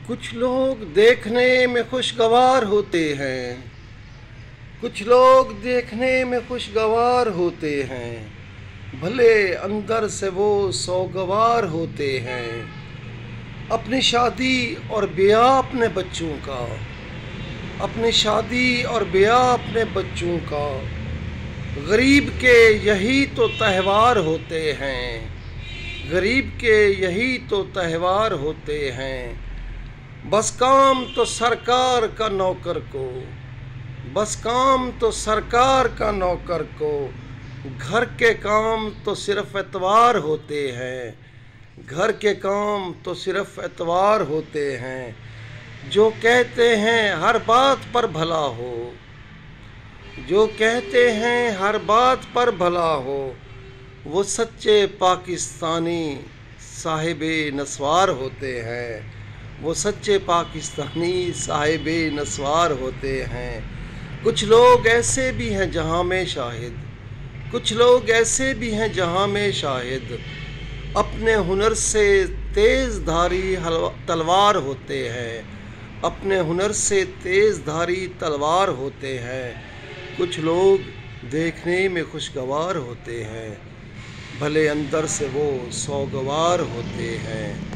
कुछ लोग देखने में खुशगवार होते हैं, कुछ लोग देखने में खुशगवार होते हैं, भले अंदर से वो सौगवार होते हैं। अपनी शादी और ब्याह अपने बच्चों का, अपनी शादी और ब्याह अपने बच्चों का, गरीब के यही तो त्यौहार होते हैं, गरीब के यही तो त्यौहार होते हैं। बस काम तो सरकार का नौकर को, बस काम तो सरकार का नौकर को, घर के काम तो सिर्फ एतवार होते हैं, घर के काम तो सिर्फ एतवार होते हैं। जो कहते हैं हर बात पर भला हो, जो कहते हैं हर बात पर भला हो, वो सच्चे पाकिस्तानी साहिबे नस्वार होते हैं, वो सच्चे पाकिस्तानी साहिबे नस्वार होते हैं। कुछ लोग ऐसे भी हैं जहां में शाहिद, कुछ लोग ऐसे भी हैं जहां में शाहिद, अपने हुनर से तेज़ धारी तलवार होते हैं, अपने हुनर से तेज़ धारी तलवार होते हैं। कुछ लोग देखने में खुशगवार होते हैं, भले अंदर से वो सौगवार होते हैं।